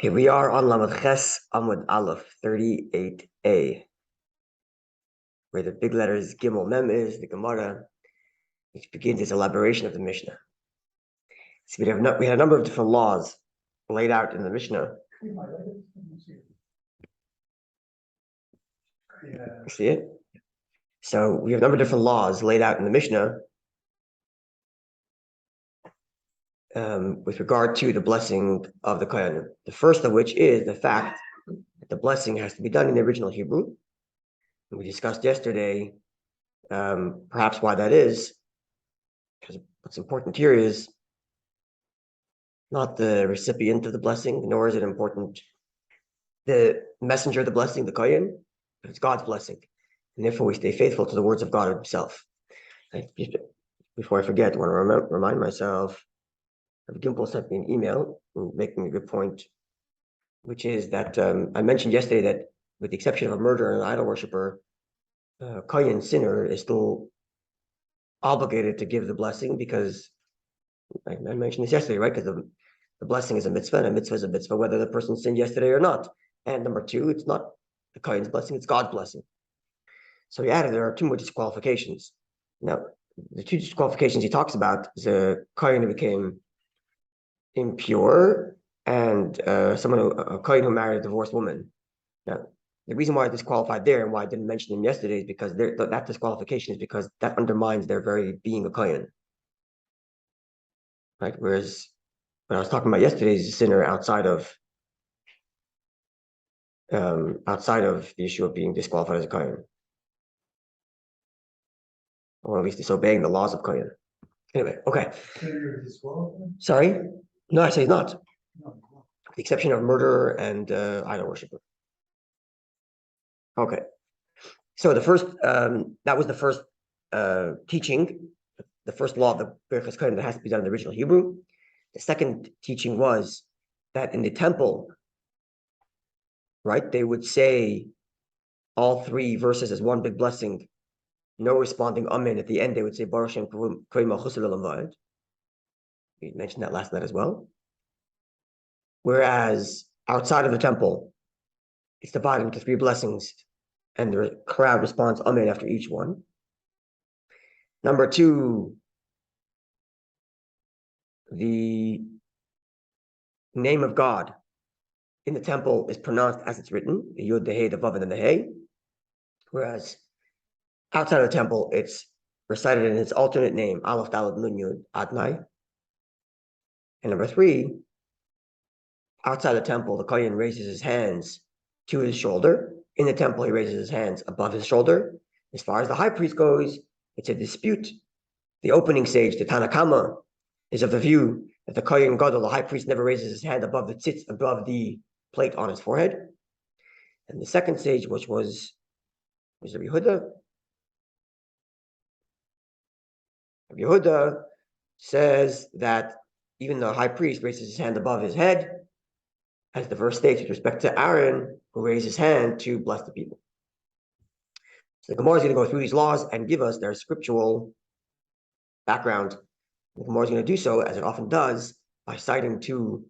Okay, we are on Lamed Ches Amud Aleph 38a, where the big letters Gimel Mem is, the Gemara, which begins its elaboration of the Mishnah. So we had a number of different laws laid out in the Mishnah. See it? So we have a number of different laws laid out in the Mishnah with regard to the blessing of the Kohanim. The first of which is the fact that the blessing has to be done in the original Hebrew. And we discussed yesterday perhaps why that is, because what's important here is not the recipient of the blessing, nor is it important the messenger of the blessing, the Kohen, but it's God's blessing. And therefore we stay faithful to the words of God himself. Before I forget, I want to remind myself, Gimple sent me an email making a good point, which is that I mentioned yesterday that with the exception of a murderer and an idol worshiper, Kohen sinner is still obligated to give the blessing because I mentioned this yesterday, right? Because the blessing is a mitzvah, and a mitzvah is a mitzvah whether the person sinned yesterday or not. And number two, it's not the Kohen's blessing, it's God's blessing. So he added there are two more disqualifications. Now, the two disqualifications he talks about is a Kohen who became impure and a Kohen who married a divorced woman. Now, the reason why I disqualified there and why I didn't mention them yesterday is because that disqualification is because that undermines their very being a Kohen. Right? Whereas when I was talking about yesterday is a sinner outside of the issue of being disqualified as a Kohen. Or at least disobeying the laws of Kohen. Anyway, okay. Sorry? No, I say not. With the exception of murderer and idol worshiper. Okay. So the first, that was the first teaching, the first law of the Birchas Kohen that has to be done in the original Hebrew. The second teaching was that in the temple, right, they would say all three verses as one big blessing, no responding amen. At the end, they would say Baruch Shem Kvei Malchus L'Olam Va'ed. We mentioned that last night as well. Whereas outside of the temple, it's divided into three blessings, and the crowd responds amen after each one. Number two, the name of God in the temple is pronounced as it's written, the Yud, the Hey, the Vav, and then the Hey. Whereas outside of the temple, it's recited in its alternate name, Aleph, Dalet, Nun, Yud, Adnai. And number three, outside the temple, the Kohen raises his hands to his shoulder. In the temple, he raises his hands above his shoulder. As far as the high priest goes, it's a dispute. The opening sage, the Tanakama, is of the view that the Kohen Gadol, the high priest, never raises his hand above the tzitz, above the plate on his forehead. And the second stage, which was Rabbi Yehuda. Rabbi Yehuda says that even the high priest raises his hand above his head, as the first stage with respect to Aaron, who raised his hand to bless the people. So the Gemara is going to go through these laws and give us their scriptural background. The Gemara is going to do so, as it often does, by citing two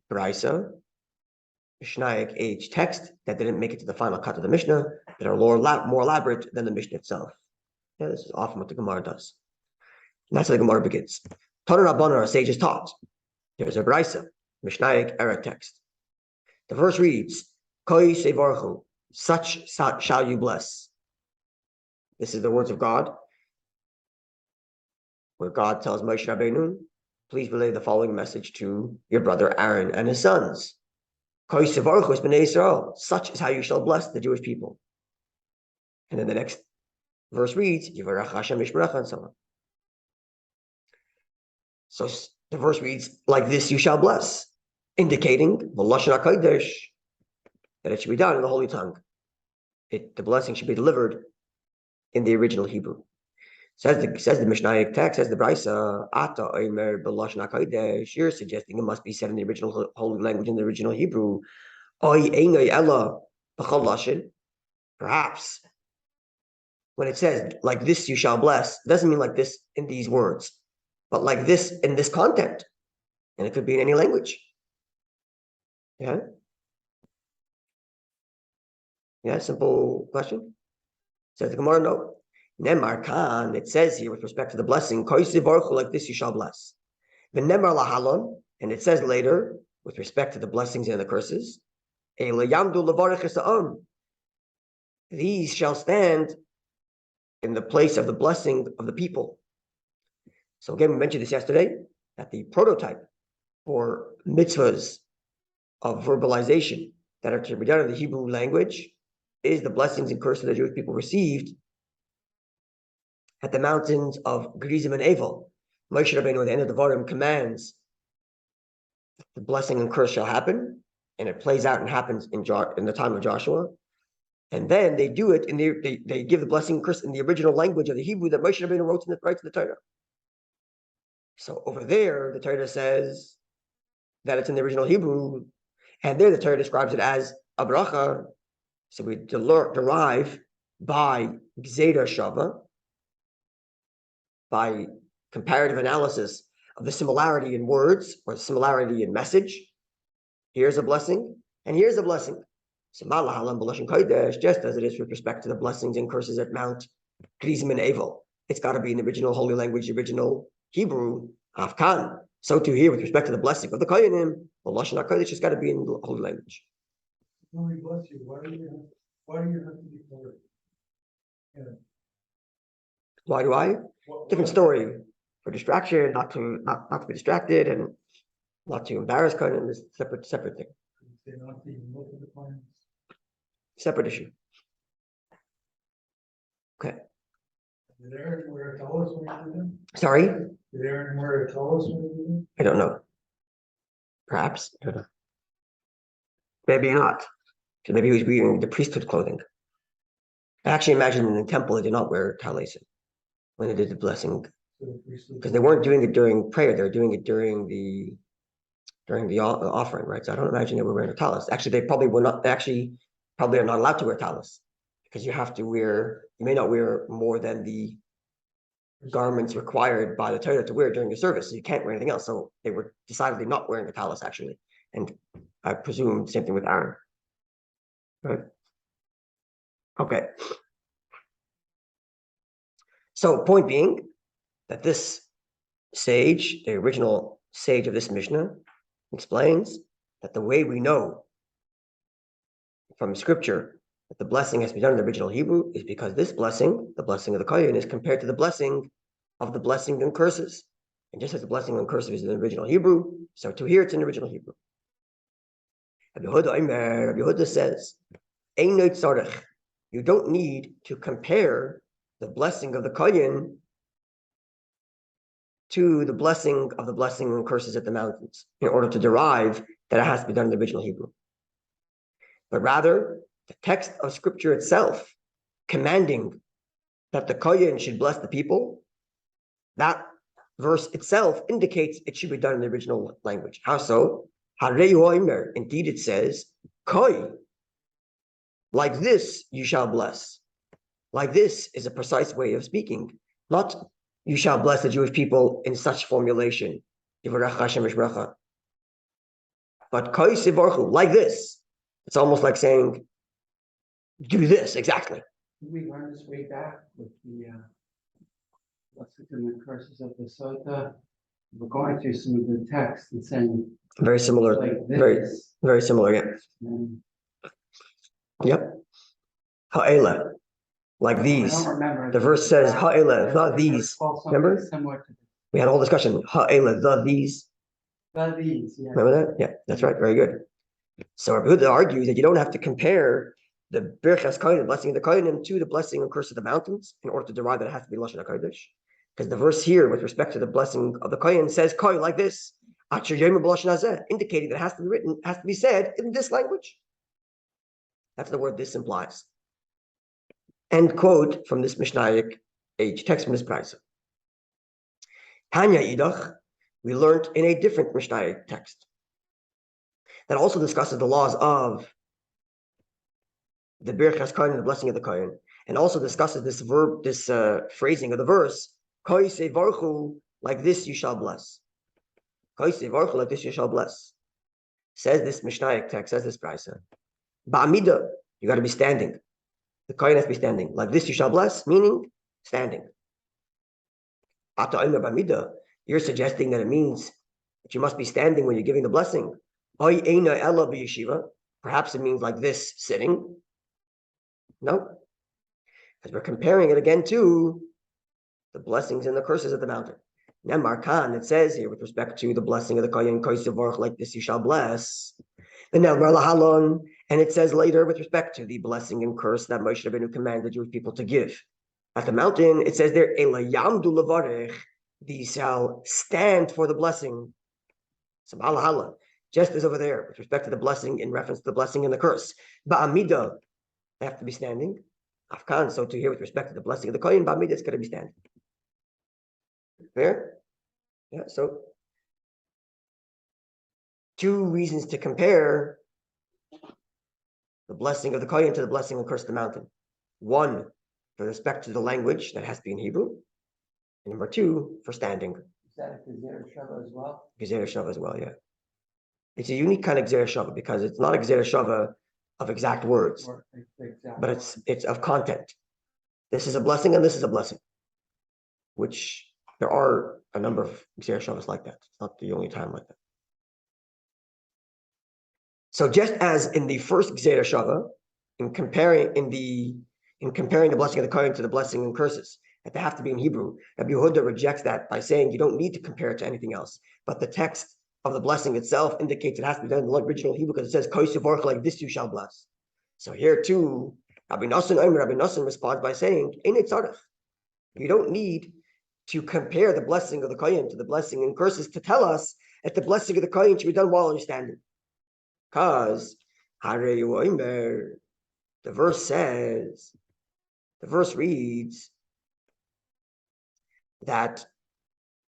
Braisa, Mishnaic age text that didn't make it to the final cut of the Mishnah, that are more elaborate than the Mishnah itself. Yeah, this is often what the Gemara does. And that's how the Gemara begins. Torah Rabbanan, our sages taught. There's a Braisa, Mishnaic era text. The verse reads, Koi Sevarchu, such shall you bless. This is the words of God, where God tells Moshe Rabbeinu, please relay the following message to your brother Aaron and his sons. Koi Sevarchu es b'nei Yisrael, such is how you shall bless the Jewish people. And then the next verse reads, Yivarach Hashem Mishmerecha, and so on. So the verse reads, like this you shall bless, indicating the Lashon HaKodesh, that it should be done in the Holy Tongue. The blessing should be delivered in the original Hebrew. Says the Mishnaic text, says the Braisa, Ata Omer b'Lashon HaKodesh, you're suggesting it must be said in the original holy language, in the original Hebrew. Oy einay ella b'chol lashon. Perhaps when it says, like this you shall bless, it doesn't mean like this in these words, but like this in this content. And it could be in any language. Yeah? Yeah, simple question. Says the Gemara, no. Nemar Khan, it says here with respect to the blessing, like this you shall bless. Nemar lahalon, and it says later, with respect to the blessings and the curses, these shall stand in the place of the blessing of the people. So again, we mentioned this yesterday, that the prototype for mitzvahs of verbalization that are to be done in the Hebrew language is the blessings and curses the Jewish people received at the mountains of Gerizim and Avel. Moshe Rabbeinu at the end of the Devarim commands the blessing and curse shall happen, and it plays out and happens in the time of Joshua. And then they do it in they give the blessing and curse in the original language of the Hebrew that Moshe Rabbeinu wrote in the Torah. So over there, the Torah says that it's in the original Hebrew, and there the Torah describes it as a bracha. So we derive by Gzeda Shava, by comparative analysis of the similarity in words or the similarity in message. Here's a blessing, and here's a blessing. So Malahalam B'Lashon Kodesh, just as it is with respect to the blessings and curses at Mount Gerizim and Avel. It's got to be in the original holy language, the original Hebrew, Afkan. So too here with respect to the blessing of the Koyanim, B'Lashon Kodesh has got to be in the holy language. When we bless you, why do you have to be Torah? Yeah. Why do I? Different story. For distraction, not to be distracted, and not to embarrass Koyanim is separate thing. They're not even look at the plans. Separate issue. Okay. Did Aaron wear a towel when you did them? Sorry? Did Aaron wear a towel when you did them? I don't know. Perhaps. I don't know. Maybe not. So maybe he was wearing the priesthood clothing. I actually imagine in the temple they did not wear talis when they did the blessing. Because they weren't doing it during prayer, they were doing it during the offering, right? So I don't imagine they were wearing a talis. Actually, they probably were not. They actually probably are not allowed to wear talis because you may not wear more than the garments required by the Torah to wear during the service. So you can't wear anything else. So they were decidedly not wearing a talis actually, and I presume the same thing with Aaron. Right? Okay. So point being that this sage, the original sage of this Mishnah, explains that the way we know from scripture that the blessing has been done in the original Hebrew is because this blessing, the blessing of the Kohen, is compared to the blessing of the blessing and curses. And just as the blessing and curses is in the original Hebrew, so to here it's in the original Hebrew. Rabbi Yehuda says, Ein no tzarech. You don't need to compare the blessing of the Kohen to the blessing and curses at the mountains in order to derive that it has to be done in the original Hebrew. But rather, the text of scripture itself commanding that the Kohen should bless the people, that verse itself indicates it should be done in the original language. How so? Indeed it says, Koi, like this you shall bless. Like this is a precise way of speaking, not you shall bless the Jewish people in such formulation. But like this. It's almost like saying, do this exactly. We learned this way back with the blessings and the curses of the Sotah. We're going through some of the text and saying very similar, like this. very similar, yeah. Yep. Ha'ela, like these. I don't remember. The verse says ha'ela, the these. Remember? We had a whole discussion. Ha'ela, the these. The these, yeah. Remember that? Yeah, that's right. Very good. So Rabbi Yehuda argues that you don't have to compare the Birchas Kohen, the blessing of the Kohen, to the blessing and curse of the mountains in order to derive that it has to be Lashon HaKodesh. Because the verse here, with respect to the blessing of the Kohen, says Kohen like this, indicating that it has to be written, has to be said in this language. That's the word this implies. End quote from this Mishnaic age text from this Brisa. Tanya Idach, we learned in a different Mishnaic text that also discusses the laws of the Birchas Kohen and the blessing of the Kohen, and also discusses this verb, this phrasing of the verse, Koi sevarchu, like this you shall bless. Koi sevarchu, like this you shall bless. Says this Mishnaic text, says this Brisa. Ba'amida, you got to be standing. The kohen has to be standing. Like this you shall bless, meaning standing. Ata omer ba'amida, you're suggesting that it means that you must be standing when you're giving the blessing. Oy eina ella b'yeshiva. Perhaps it means like this, sitting. No, because we're comparing it again to the blessings and the curses of the mountain. Nemar Khan, it says here with respect to the blessing of the kohen, like this you shall bless. And now and it says later with respect to the blessing and curse that Moshe Rabbeinu commanded Jewish people to give. At the mountain, it says there, Elayamdu levarech, these shall stand for the blessing. Just as over there, with respect to the blessing in reference to the blessing and the curse. Ba'amida, they have to be standing. Afkan, so to here with respect to the blessing of the kohen, ba'amida, it's going to be standing. Fair? Yeah, so two reasons to compare the blessing of the kohen to the blessing and curse of the mountain. One, with respect to the language that has to be in Hebrew. And number two, for standing. Is that a Gezerah Shava as well? Gezerah Shava as well, yeah. It's a unique kind of Gezerah Shava because it's not a Gezerah Shava of exact words, but it's of content. This is a blessing and this is a blessing, which there are a number of Gezerah Shavas like that. It's not the only time like that. So just as in the first Gezerah Shava, in comparing the blessing of the Kohen to the blessing and curses, that they have to be in Hebrew, Rabbi Yehuda rejects that by saying you don't need to compare it to anything else. But the text of the blessing itself indicates it has to be done in the original Hebrew because it says Kosevorch, like this you shall bless. So here too, Rabbi Nosson responds by saying, Ein tzarech. You don't need to compare the blessing of the Kohen to the blessing and curses to tell us that the blessing of the Kohen should be done while you're standing. Because the verse reads that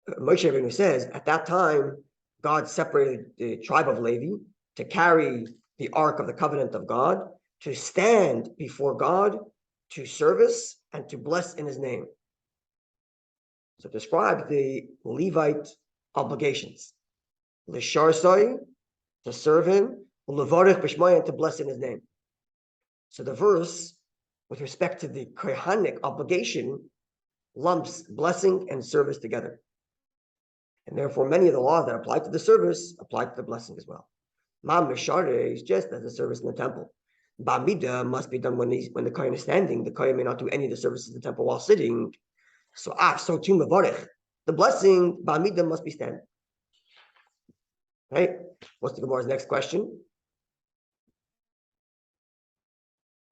Moshe Rabbeinu says, at that time, God separated the tribe of Levi to carry the ark of the covenant of God, to stand before God, to service, and to bless in his name. So describe the Levite obligations. L'sharsai, to serve him, Levarich b'shmaya, to bless in his name. So the verse, with respect to the Kohanic obligation, lumps blessing and service together. And therefore, many of the laws that apply to the service apply to the blessing as well. Ma mishare is just as a service in the temple. Ba'amida must be done when the Kohen is standing. The Kohen may not do any of the services in the temple while sitting. So too mevarich. The blessing, ba'amida, must be standing. Right? What's the Gemara's next question?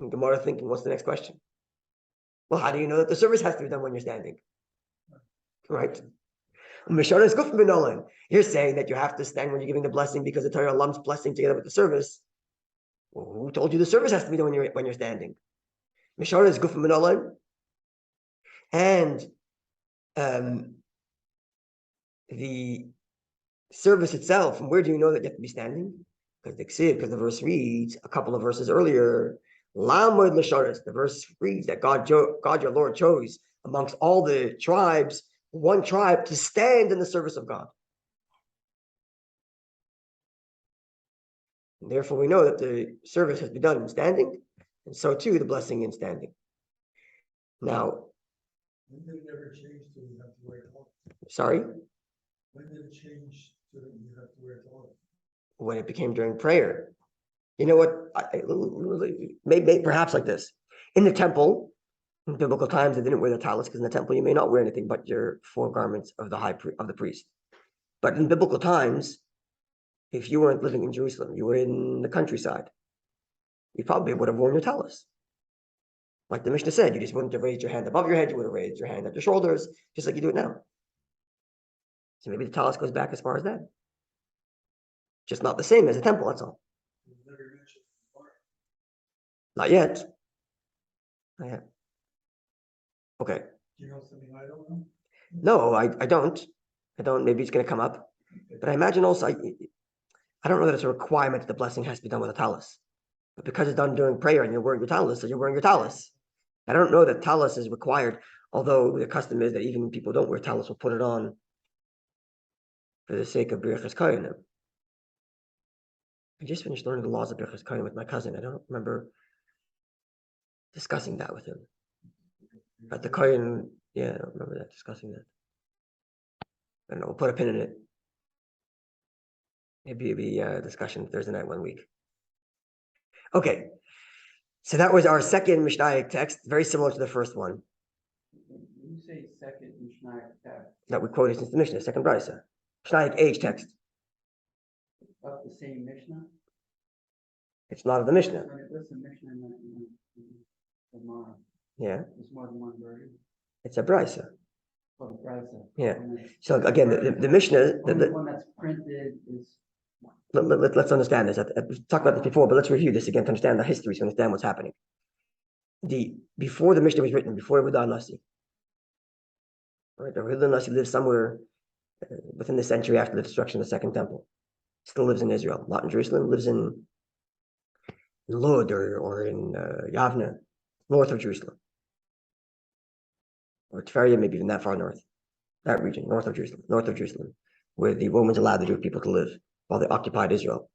And Gemara thinking, what's the next question? Well, how do you know that the service has to be done when you're standing? Right? You're saying that you have to stand when you're giving the blessing because the Torah lumps blessing together with the service. Well, who told you the service has to be done when you're standing? Mishara is guf minolan, and the service itself. And where do you know that you have to be standing? Because the verse reads a couple of verses earlier. Lamod l'sharis. The verse reads that God your Lord chose amongst all the tribes one tribe to stand in the service of God. And therefore, we know that the service has been done in standing, and so too the blessing in standing. Now, when did it ever change to you have to wear it all? Sorry? When did it change to you have to wear it all? When it became during prayer. You know what? Maybe perhaps like this. In the temple, in biblical times, they didn't wear the talus because in the temple you may not wear anything but your foregarments of the priest. But in biblical times, if you weren't living in Jerusalem, you were in the countryside, you probably would have worn your talus. Like the Mishnah said, you just wouldn't have raised your hand above your head, you would have raised your hand at your shoulders, just like you do it now. So maybe the talus goes back as far as that. Just not the same as a temple, that's all. Not yet. Not yet. Okay. Do you know something I don't know? No, I don't. I don't. Maybe it's going to come up. But I imagine also, I don't know that it's a requirement that the blessing has to be done with a talus. But because it's done during prayer and you're wearing your talus, so you're wearing your talus. I don't know that talus is required, although the custom is that even when people don't wear talus will put it on for the sake of Birchas Kohanim. I just finished learning the laws of Birchas Kohen with my cousin. I don't remember discussing that with him. But the Kohen, yeah, I don't remember that, discussing that. I don't know, we'll put a pin in it. Maybe it'll be a discussion Thursday night, 1 week. Okay, so that was our second Mishnaic text, very similar to the first one. When you say second Mishnah text, That we quoted since the Mishnah, second Brisa. Mishnaic age text. of the same Mishnah? It's not of the Mishnah. When it lists a Mishnah in the Gemara, Yeah, there's more than one version. it's a Brisa. For the Brisa. Yeah. And it's- So again, the Mishnah, Only one that's printed is. let's understand this. We've talked about this before, but let's review this again to understand the history, to understand what's happening. Before the Mishnah was written, before Yehuda Nasi, right? Yehuda Nasi lived somewhere within the century after the destruction of the Second Temple. Still lives in Israel, not in Jerusalem. Lives in Lod or in Yavne, north of Jerusalem, or Tveria, maybe even that far north, that region, north of Jerusalem, where the Romans allowed the Jewish people to live while they occupied Israel.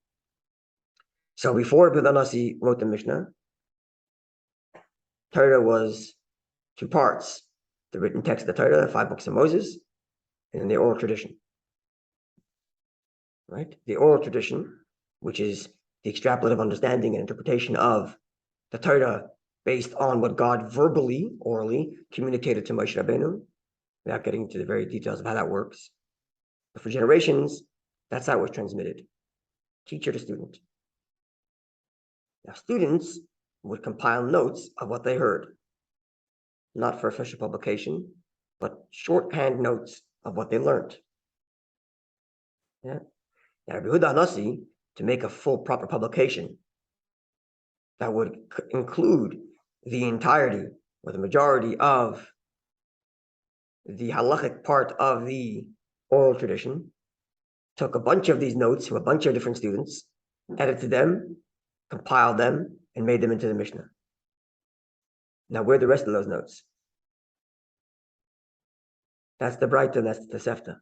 So before Yehuda Nasi wrote the Mishnah, Torah was two parts: the written text of the Torah, the 5 books of Moses, and then the oral tradition. Right? The oral tradition, which is the extrapolative understanding and interpretation of the Torah based on what God verbally, orally communicated to Moshe Rabbeinu, without getting into the very details of how that works. But for generations, that's how it was transmitted, teacher to student. Now, students would compile notes of what they heard, not for official publication, but shorthand notes of what they learned. Yeah. Now, Rabbi Yehuda Nasi, to make a full, proper publication that would include the entirety or the majority of the halachic part of the oral tradition, took a bunch of these notes from a bunch of different students, edited them, compiled them, and made them into the Mishnah. Now, where are the rest of those notes? That's the Breita, and that's the Sefta.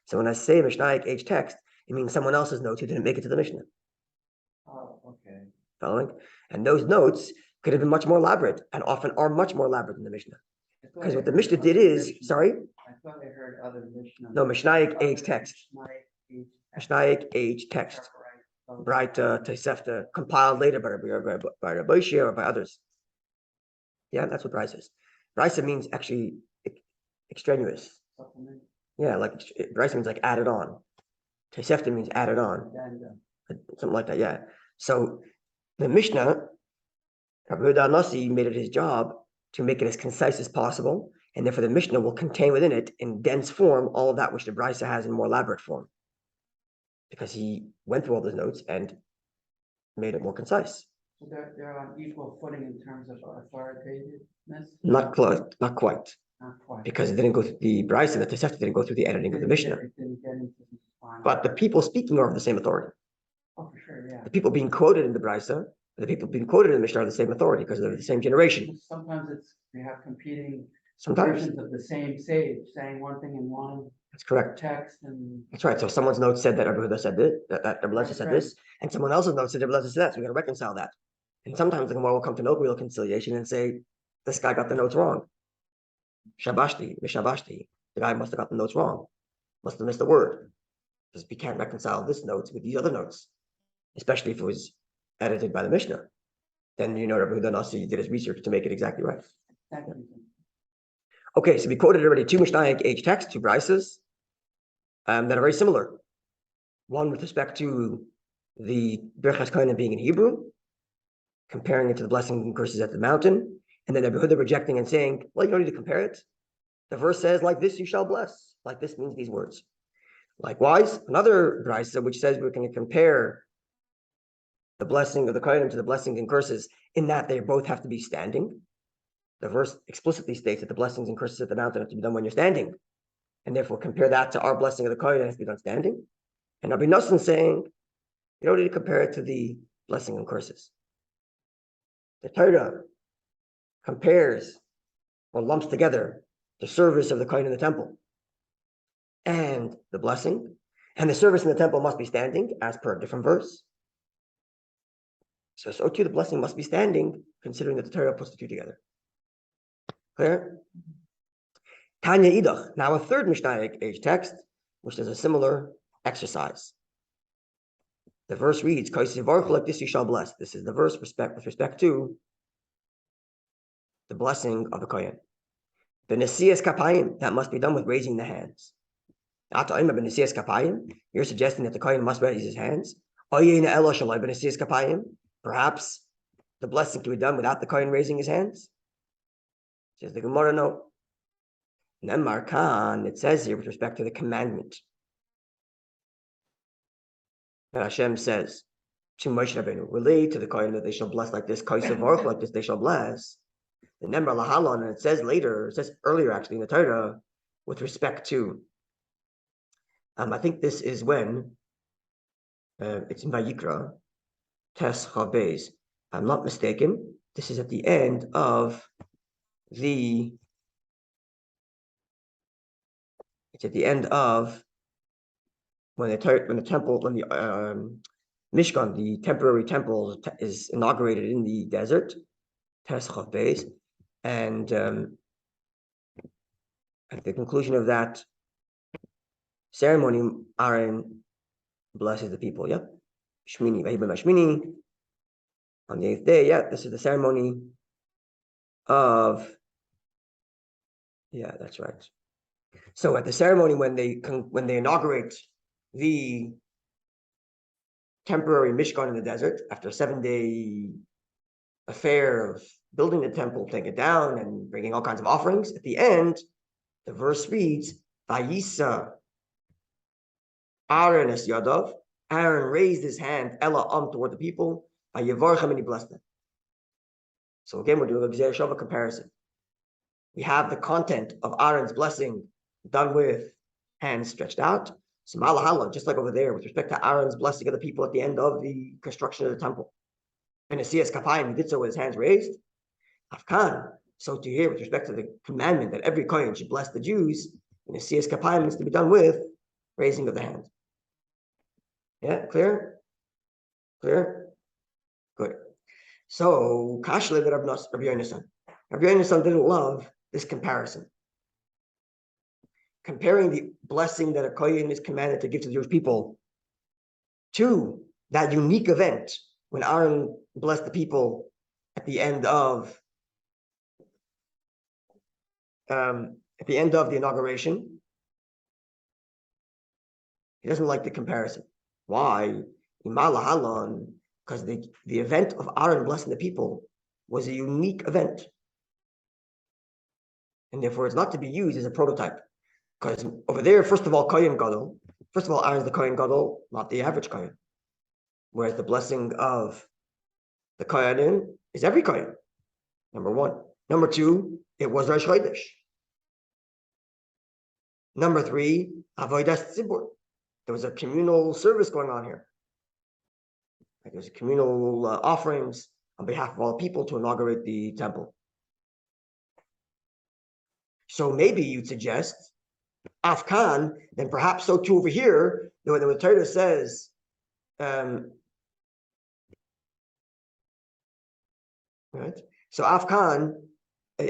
So when I say Mishnaic age text, it means someone else's notes who didn't make it to the Mishnah. Oh, okay. Following? And those notes could have been much more elaborate, and often are much more elaborate than the Mishnah. Because what the Mishnah did is, sorry? I thought I heard other Mishnah. No, Mishnaic age text. Mishnaic age text. Breita, Tosefta, compiled later by Rabbi or by others. Yeah, that's what Breisa is. Breisa means actually extraneous. Supplement. Yeah, like Breisa means like added on. Tosefta means added on. Something like that, yeah. So the Mishnah, Rabbi Yehuda Nasi made it his job to make it as concise as possible, and therefore the Mishnah will contain within it in dense form all of that which the Brisa has in more elaborate form, because he went through all those notes and made it more concise. So they're on equal footing in terms of authoritativeness? Not quite, Not quite. because it didn't go through the Brisa, the Tosefta didn't go through the editing of the Mishnah. It didn't get into the final. But the people speaking are of the same authority. Oh, for sure, yeah. The people being quoted in the Brisa, the people being quoted in the Mishnah are the same authority because they're the same generation. Sometimes they have competing Sometimes. versions of the same sage, saying one thing in one That's correct. text and. That's right. So someone's note said that Rabbi Yehuda said this, that Rabbi Lezer said Right. this, and someone else's note said Rabbi Lezer said that. So we got to reconcile that. And sometimes the Gemara will come to no real conciliation and say, this guy got the notes wrong. Shabashti, Mishabashti. The guy must have got the notes wrong. Must have missed a word. Because we can't reconcile this notes with these other notes, especially if it was edited by the Mishnah. Then you know Rabbi Yehuda Nasi did his research to make it exactly right. Okay, so we quoted already 2 Mishnaic age texts, 2 Brisas, that are very similar. One with respect to the Birchas Kohanim being in Hebrew, comparing it to the blessings and curses at the mountain, and then Rabbi Yehuda rejecting and saying, well, you don't need to compare it. The verse says, like this you shall bless. Like this means these words. Likewise, another Brisa which says we're going to compare the blessing of the Kohanim to the blessings and curses in that they both have to be standing. The verse explicitly states that the blessings and curses at the mountain have to be done when you're standing. And therefore compare that to our blessing of the Kohanim that has to be done standing. And Rabbi Nosson saying, you don't need to compare it to the blessing and curses. The Torah compares or lumps together the service of the Kohen in the temple and the blessing, And the service in the temple must be standing, as per a different verse. So too the blessing must be standing, considering that the Torah puts the two together. Clear? Tanya Idach. Now a third Mishnaic age text, which does a similar exercise. The verse reads, like this you shall bless. This is the verse with respect to the blessing of the Kohen. The Nesias Kapayim, that must be done with raising the hands. You're suggesting that the Kohen must raise his hands. Perhaps the blessing can be done without the Kohen raising his hands. Says the Gemara, no. Nemar Khan, it says here with respect to the commandment that Hashem says to Moshe Rabbeinu, relate to the Kohen that they shall bless like this, like this they shall bless. The Nemar Lahalon, and it says later, it says earlier actually in the Torah, with respect to, I think this is when, it's in Vayikra, Tes Chabez. If I'm not mistaken, this is at the end of the, it's at the end of when the temple, when the Mishkan, the temporary temple is inaugurated in the desert, Tes Chabez, and at the conclusion of that ceremony, Aaron blesses the people. Yep. Shmini, Shmini. On the 8th day, yeah, this is the ceremony of, yeah, that's right. So at the ceremony when they inaugurate the temporary Mishkan in the desert, after a 7-day affair of building the temple, taking it down and bringing all kinds of offerings, at the end, the verse reads, Vayisa Aaron es Yadav, Aaron raised his hand, Ella toward the people, Vayevarchem, and he blessed them. So again, we're doing a Gzei Shava comparison. We have the content of Aaron's blessing done with hands stretched out. So Malahala, just like over there, with respect to Aaron's blessing of the people at the end of the construction of the temple. And Nesias Kapayim, he did so with his hands raised. Afkan, so to here, with respect to the commandment that every Kohen should bless the Jews, and Nesias Kapayim is to be done with raising of the hand. Yeah, clear? Clear? Good. So, Kashle that Rabbi Yonasan. Rabbi Yonasan didn't love this comparison. Comparing the blessing that a Kohen is commanded to give to the Jewish people to that unique event when Aaron blessed the people at the end of the inauguration. He doesn't like the comparison. Why? Because the event of Aaron blessing the people was a unique event. And therefore it's not to be used as a prototype. Because over there, first of all, Kohen Gadol, Aaron's the Kohen Gadol, not the average Kohen. Whereas the blessing of the Kohanim is every Kohen. Number one. Number two, it was Rosh Chodesh. Number three, Avodas Tzibur. There was a communal service going on here. Like there's communal offerings on behalf of all people to inaugurate the temple. So maybe you'd suggest Afkan, then perhaps so too over here, when the Torah says, right? So Afkan,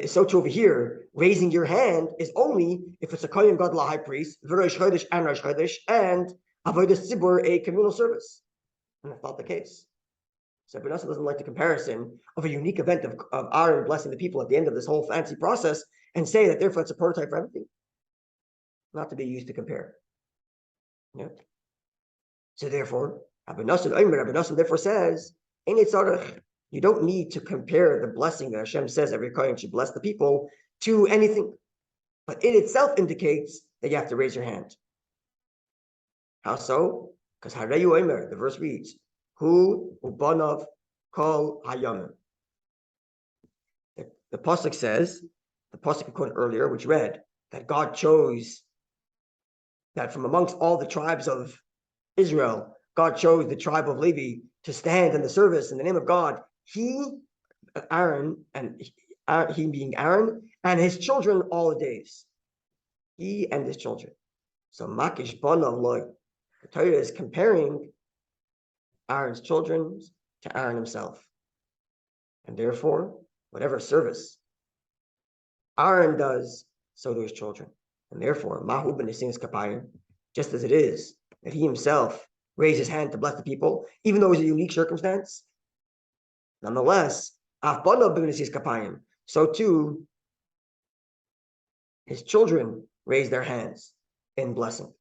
so too over here, raising your hand is only if it's a Kohen Gadol, high priest, Rosh Chodesh and Rosh Chodesh, and Avodas Tzibur, a communal service. And that's not the case. So Rabbi Nosson doesn't like the comparison of a unique event of Aaron blessing the people at the end of this whole fancy process and say that therefore it's a prototype for everything. Not to be used to compare. Yeah. So therefore, Rabbi Nosson therefore says, you don't need to compare the blessing that Hashem says every Kohen should bless the people to anything. But it itself indicates that you have to raise your hand. How so? Because Hareyu Omer, the verse reads, Hu Ubanav Kol Hayamim. The pasuk says, the pasuk we quoted earlier, which read that God chose that from amongst all the tribes of Israel, God chose the tribe of Levi to stand in the service in the name of God. He, Aaron, and he being Aaron, and his children all the days. He and his children. So Makish Banav Loy. The Torah is comparing Aaron's children to Aaron himself. And therefore, whatever service Aaron does, so do his children. And therefore, Mahu b'nesinus kapayim, just as it is that he himself raised his hand to bless the people, even though it was a unique circumstance, nonetheless, af bano b'nesinus kapayim, so too his children raised their hands in blessing.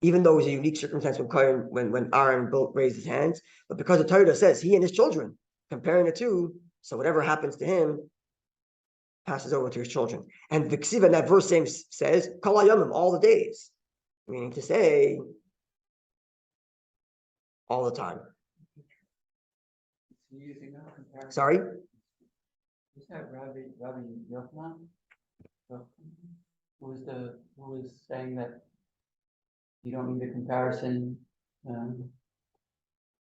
Even though it was a unique circumstance when Aaron raised his hands, but because the Torah says he and his children, comparing the two, so whatever happens to him passes over to his children. And the Ksiva in that verse same says, Kol hayomim, all the days, meaning to say, all the time. Sorry? Is that Rabbi Yochanan? Who was saying that you don't need a comparison?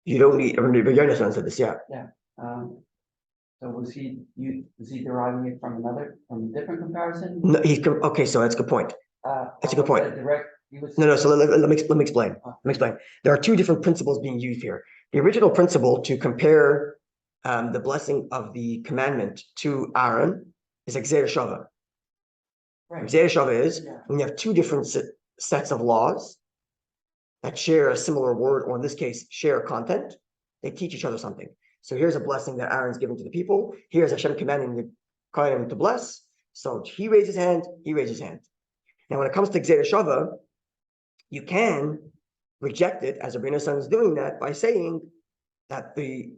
You don't need, Rabbi Yochanan said this, yeah. Yeah. So was he deriving it from a different comparison? No, okay, so that's a good point. That's a good point. No. So let me explain. Let me explain. There are two different principles being used here. The original principle to compare the blessing of the commandment to Aaron is like Gzeir Shava. Right. Gzeir Shava is when you have two different sets of laws that share a similar word, or in this case, share content, they teach each other something. So here's a blessing that Aaron's given to the people. Here's Hashem commanding the Kohanim to bless. So he raised his hand, he raised his hand. Now, when it comes to Gzeir Shava, you can reject it, as Rabbi Nosson is doing that, by saying that the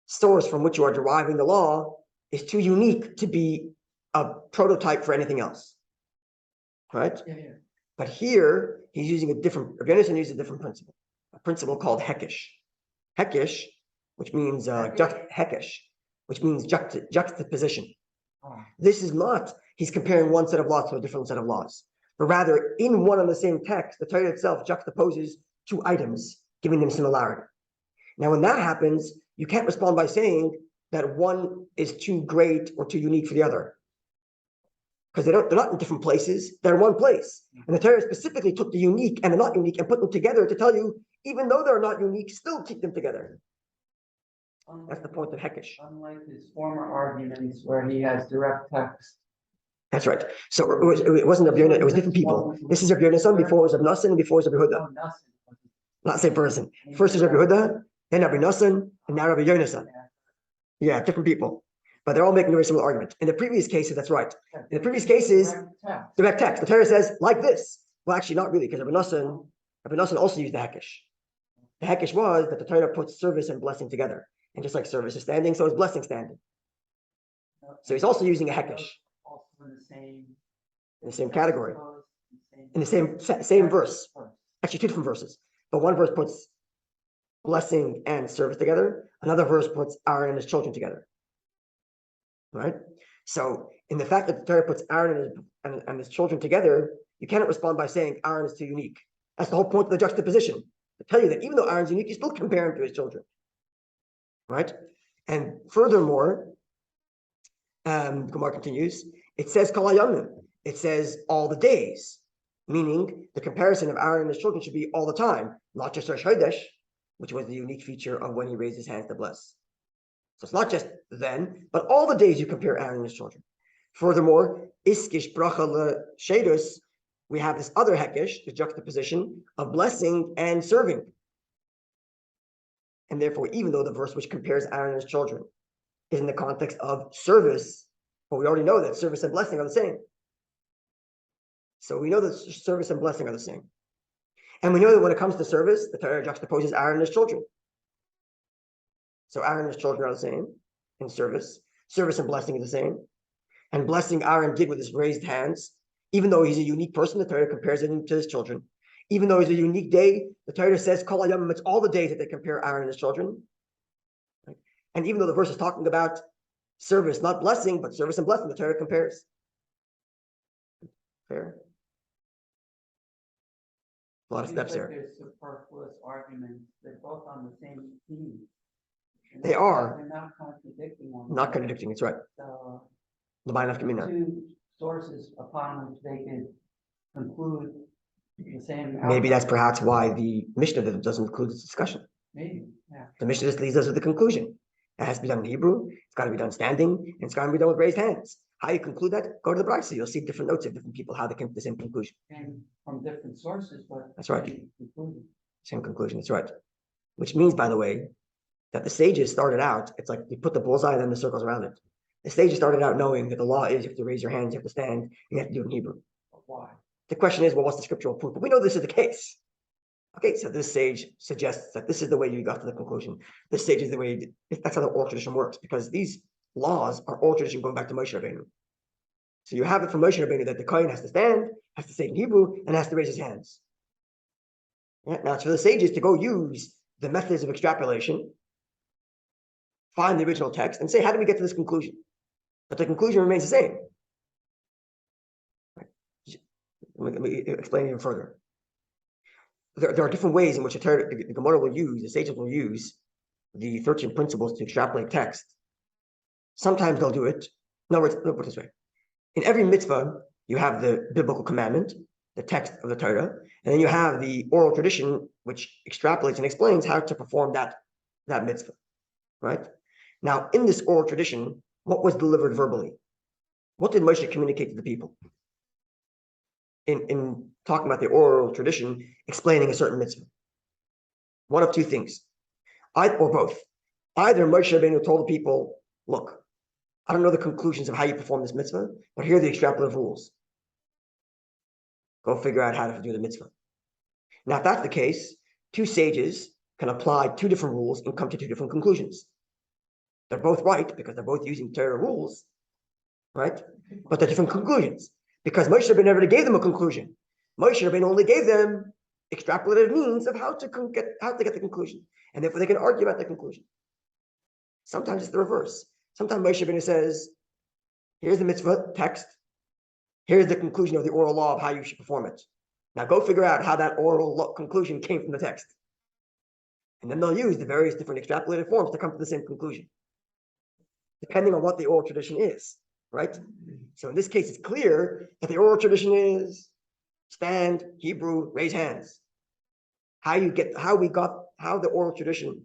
source from which you are deriving the law is too unique to be a prototype for anything else. Right? Yeah. But here, he's using Rabbi Nosson uses a different principle, a principle called Hekesh. Hekesh, which means juxtaposition. This is not, he's comparing one set of laws to a different set of laws, but rather in one and the same text, the Torah itself juxtaposes two items, giving them similarity. Now, when that happens, you can't respond by saying that one is too great or too unique for the other, because they're not in different places, they're in one place. And the Torah specifically took the unique and the not unique and put them together to tell you, even though they're not unique, still keep them together. That's the point of Hekesh. Unlike his former arguments where he has direct text. That's right. So it wasn't Rabbi Yochanan, it was different people. This is Rabbi Yochanan, before it was Rabbi Nosson, and before it was Rabbi Huda. Not the same person. First is Rabbi Huda, then Rabbi Nosson, and now Rabbi Yochanan. Yeah, different people. But they're all making a very similar argument. In the previous cases, that's right. In the previous cases, direct text. The Torah says, like this. Well, actually, not really, because Rabbi Nosson also used the Hekesh. The Hekesh was that the Torah puts service and blessing together. And just like service is standing, so is blessing standing. So he's also using a Hekesh. Also in the same category. In the same verse. Actually, two different verses. But one verse puts blessing and service together. Another verse puts Aaron and his children together. Right? So in the fact that the Torah puts Aaron and his children together, you cannot respond by saying Aaron is too unique. That's the whole point of the juxtaposition. To tell you that even though Aaron's unique, you still compare him to his children. Right? And furthermore, Gemara continues, it says Kol hayomim. It says all the days, meaning the comparison of Aaron and his children should be all the time, not just Rosh Chodesh, which was the unique feature of when he raised his hands to bless. So it's not just then, but all the days you compare Aaron and his children. Furthermore, iskish bracha l'shedus, we have this other hekesh, the juxtaposition of blessing and serving. And therefore, even though the verse which compares Aaron and his children is in the context of service, but we already know that service and blessing are the same. So we know that service and blessing are the same. And we know that when it comes to service, the Torah juxtaposes Aaron and his children. So Aaron and his children are the same in service. Service and blessing is the same. And blessing Aaron did with his raised hands. Even though he's a unique person, the Torah compares him to his children. Even though it's a unique day, the Torah says, Kol hayomim, it's all the days that they compare Aaron and his children. Right? And even though the verse is talking about service, not blessing, but service and blessing, the Torah compares. Fair? A lot of steps there. There's superfluous arguments. They're both on the same theme. They are. They're not contradicting one. Not contradicting, it's right. So, The mind of Kamina. two sources upon which they could conclude The same. Maybe that's outcome. perhaps why the Mishnah doesn't include this discussion. Maybe, yeah. The Mishnah just leads us to the conclusion. It has to be done in Hebrew, it's got to be done standing, and it's got to be done with raised hands. How you conclude that? Go to the Brisa. You'll see different notes of different people, how they came to the same conclusion. And from different sources, but. That's right. Concluded. Same conclusion, that's right. Which means, by the way, that the sages started out, it's like you put the bullseye and then the circles around it. The sages started out knowing that the law is you have to raise your hands, you have to stand, and you have to do it in Hebrew. But why? The question is, well, what's the scriptural proof? But we know this is the case. Okay, so this sage suggests that this is the way you got to the conclusion. This sage is the way, that's how the oral tradition works, because these laws are oral tradition going back to Moshe Rabbeinu. So you have it from Moshe Rabbeinu that the Kohen has to stand, has to say it in Hebrew, and has to raise his hands. Yeah, now it's for the sages to go use the methods of extrapolation, find the original text, and say, how do we get to this conclusion? But the conclusion remains the same. Let me explain even further. There are different ways in which the Gemara will use, the sages will use the 13 principles to extrapolate text. Sometimes they'll do it. No, let's put it this way. In every mitzvah, you have the biblical commandment, the text of the Torah, and then you have the oral tradition, which extrapolates and explains how to perform that mitzvah, right? Now, in this oral tradition, what was delivered verbally? What did Moshe communicate to the people? In talking about the oral tradition, explaining a certain mitzvah. One of two things, or both. Either Moshe Rabbeinu told the people, look, I don't know the conclusions of how you perform this mitzvah, but here are the extrapolative rules. Go figure out how to do the mitzvah. Now, if that's the case, two sages can apply two different rules and come to two different conclusions. They're both right because they're both using Torah rules, right? But they're different conclusions. Because Moshe Rabbeinu never gave them a conclusion. Moshe Rabbeinu only gave them extrapolated means of how to get the conclusion. And therefore they can argue about the conclusion. Sometimes it's the reverse. Sometimes Moshe Rabbeinu says, here's the mitzvah text. Here's the conclusion of the oral law of how you should perform it. Now go figure out how that oral conclusion came from the text. And then they'll use the various different extrapolated forms to come to the same conclusion, depending on what the oral tradition is, right? So in this case, it's clear that the oral tradition is stand, Hebrew, raise hands. How the oral tradition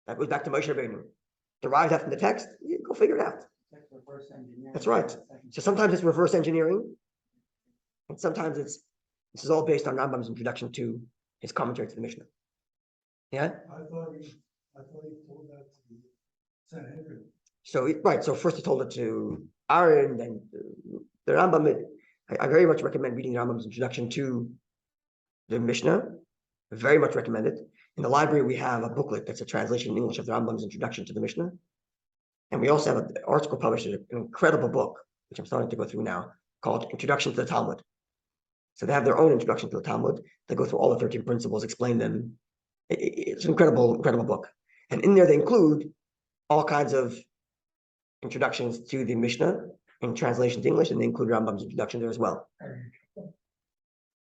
that goes back to Moshe Rabbeinu derives that from the text, you go figure it out. That's right. So sometimes it's reverse engineering, and sometimes this is all based on Rambam's introduction to his commentary to the Mishnah. Yeah. I thought he told that to the Sanhedrin. So first he told it to Aaron, then the Rambam. I very much recommend reading Rambam's introduction to the Mishnah. I very much recommend it. In the library, we have a booklet that's a translation in English of the Rambam's introduction to the Mishnah. And we also have an article published, an incredible book, which I'm starting to go through now, called Introduction to the Talmud. So they have their own introduction to the Talmud. They go through all the 13 principles, explain them. It's an incredible book. And in there, they include all kinds of introductions to the Mishnah in translation to English, and they include Rambam's introduction there as well.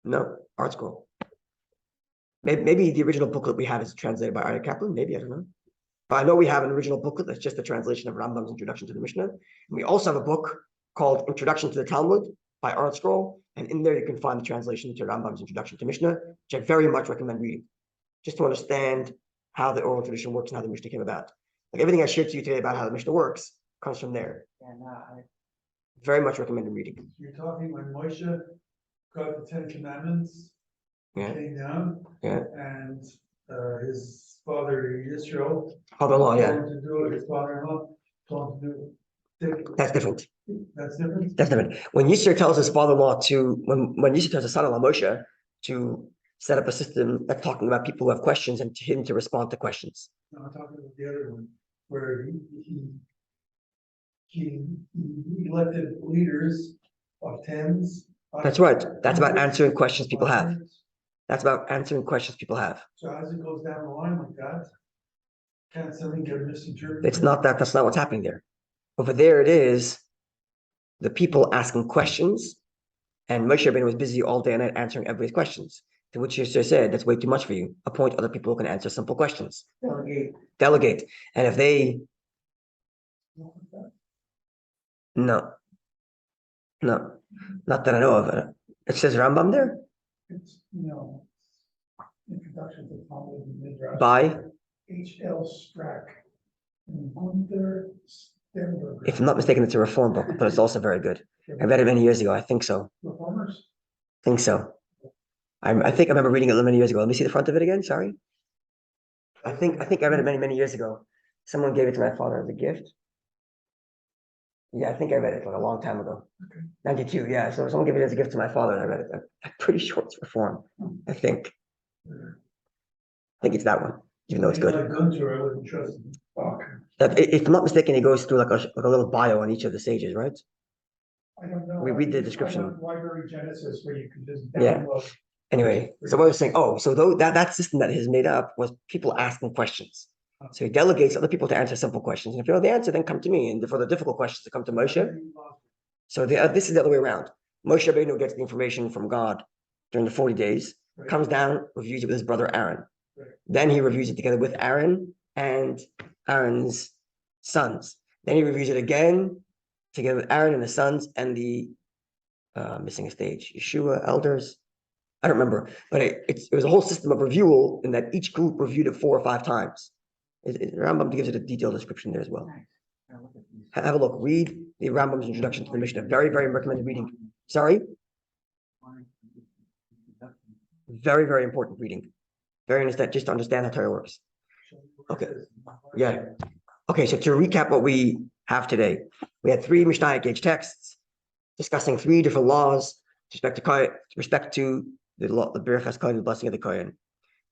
No, art scroll. Maybe the original booklet we have is translated by Arya Kaplan. Maybe, I don't know. But I know we have an original booklet that's just a translation of Rambam's introduction to the Mishnah. And we also have a book called Introduction to the Talmud by Art Scroll. And in there you can find the translation to Rambam's introduction to Mishnah, which I very much recommend reading, just to understand how the oral tradition works and how the Mishnah came about. Like everything I shared to you today about how the Mishnah works comes from there. And I very much recommend reading. You're talking when Moshe got the 10 Commandments, Yeah. came down, Yeah. and his father Yisrael Father-in-law, told yeah. him to do it. His father-in-law told him to do it. That's different. That's different. That's different. When Yisrael tells his father-in-law when Yisrael tells his son-in-law Moshe to set up a system that's talking about people who have questions and to him to respond to questions. No, I'm talking about the other one, where he elected leaders of tens. That's right. That's about answering questions people have. That's about answering questions people have. So as it goes down the line like that, can't something get misinterpreted? It's not that. That's not what's happening there. Over there, it is the people asking questions, and Moshe Rabbeinu was busy all day and night answering everybody's questions. To which Yisrael said, "That's way too much for you. Appoint other people who can answer simple questions. Delegate. And if they, no, not that I know of. It says Rambam there. It's, Introduction to Talmud and Midrash. By, H.L. Strack and Gunther Stenberger. if I'm not mistaken, it's a reform book, but it's also very good. I read it many years ago. I think so. Reformers? Think so. I think I remember reading it many years ago. Let me see the front of it again. Sorry. I think I read it many years ago. Someone gave it to my father as a gift. Yeah, I think I read it like a long time ago. Okay. 92, yeah. So someone gave it as a gift to my father and I read it. I'm pretty sure it's reform. I think it's that one, even though it's good. Like Gunther, I wouldn't trust him. If I'm not mistaken, he goes through like a little bio on each of the sages, right? I don't know. We read the I description. found Library Genesis where you can just Yeah. download. Anyway, so what I was saying, so that system that is made up was people asking questions. So he delegates other people to answer simple questions. And if you know the answer, then come to me. And for the difficult questions, to come to Moshe. So this is the other way around. Moshe Rabbeinu gets the information from God during the 40 days, Right. comes down, reviews it with his brother Aaron. Right. Then he reviews it together with Aaron and Aaron's sons. Then he reviews it again together with Aaron and his sons and the missing a stage, Yeshua, elders. I don't remember, but it was a whole system of review in that each group reviewed it 4 or 5 times. Rambam gives it a detailed description there as well. Have a look. Read the Rambam's introduction to the Mishnah. Very, very recommended reading. Sorry? Very, very important reading. Very understand, just to understand how Torah works. Okay. Yeah. Okay, so to recap what we have today, we had 3 Mishnah gauge texts discussing 3 different laws with respect to the law, the Birchas Kohen, the blessing of the Kohen.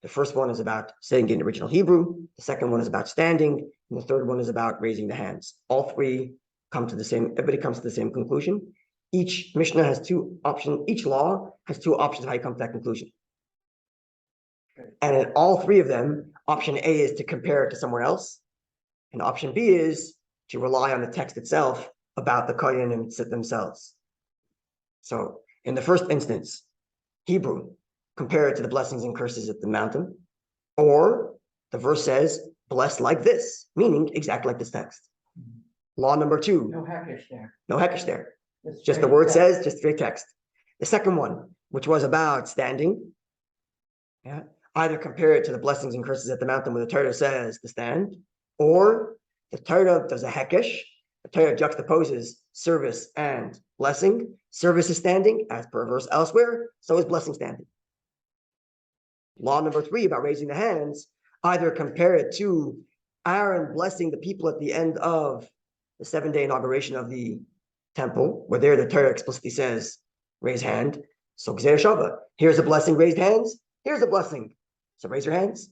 The first one is about saying in original Hebrew. The second one is about standing. And the third one is about raising the hands. All 3 everybody comes to the same conclusion. Each Mishnah has 2 options. Each law has 2 options of how you come to that conclusion. And in all 3 of them, option A is to compare it to somewhere else. And option B is to rely on the text itself about the Kohen themselves. So in the first instance, Hebrew, compare it to the blessings and curses at the mountain, or the verse says, blessed like this, meaning exactly like this text. Law number 2. No heckish there. No heckish there. It's Just the straight word text. says, just straight text. The second one, which was about standing, either compare it to the blessings and curses at the mountain where the Torah says to stand, or the Torah does a heckish. The Torah juxtaposes service and blessing. Service is standing, as per a verse elsewhere, so is blessing standing. Law number 3 about raising the hands, either compare it to Aaron blessing the people at the end of the 7-day inauguration of the temple, where there the Torah explicitly says, raise hand. So Gzeir Shava, here's a blessing, raised hands, here's a blessing. So raise your hands.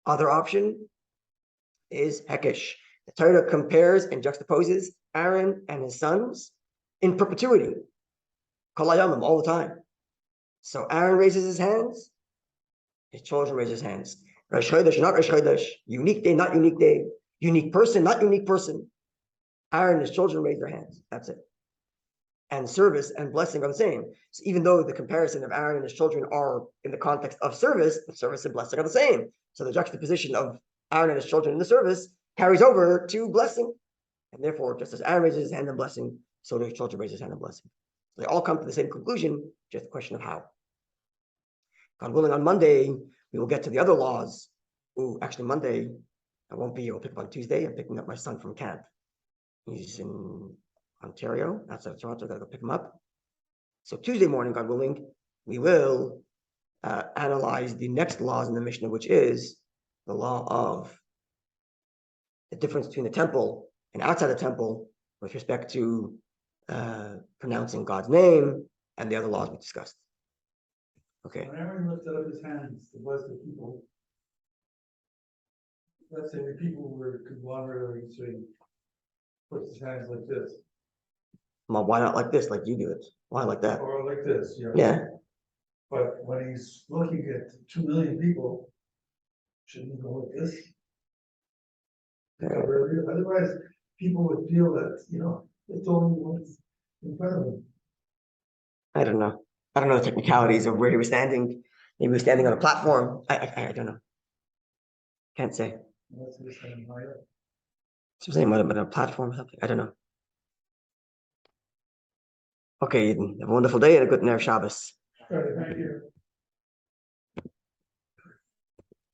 Other option is Hekesh. The Torah compares and juxtaposes Aaron and his sons in perpetuity. Kol hayamim, all the time. So Aaron raises his hands, his children raise his hands. Rosh Chodesh, not Rosh Chodesh. Unique day, not unique day. Unique person, not unique person. Aaron and his children raise their hands. That's it. And service and blessing are the same. So even though the comparison of Aaron and his children are in the context of service, the service and blessing are the same. So the juxtaposition of Aaron and his children in the service carries over to blessing. And therefore, just as Aaron raises his hand in blessing, so do his children raise his hand in blessing. So they all come to the same conclusion, just a question of how. God willing, on Monday, we will get to the other laws. Actually, Monday, I won't be here. I'll pick up on Tuesday. I'm picking up my son from camp. He's in Ontario, outside of Toronto. I gotta go pick him up. So Tuesday morning, God willing, we will analyze the next laws in the Mishnah, which is the law of the difference between the temple and outside the temple with respect to pronouncing God's name and the other laws we discussed. Okay. When Aaron lifted up his hands to bless the people, let's say the people were conglomerating, so he puts his hands like this. Well, why not like this, like you do it? Why like that? Or like this, Yeah. But when he's looking at 2 million people, shouldn't he go like this? Otherwise, people would feel that, it's only what's in front of them. I don't know. I don't know the technicalities of where he was standing. Maybe he was standing on a platform. I don't know. Can't say. Unless he's standing high up. Something might have been a platform or something. I don't know. Okay, Eden. Have a wonderful day and a good Ner Shabbos. All right, thank you.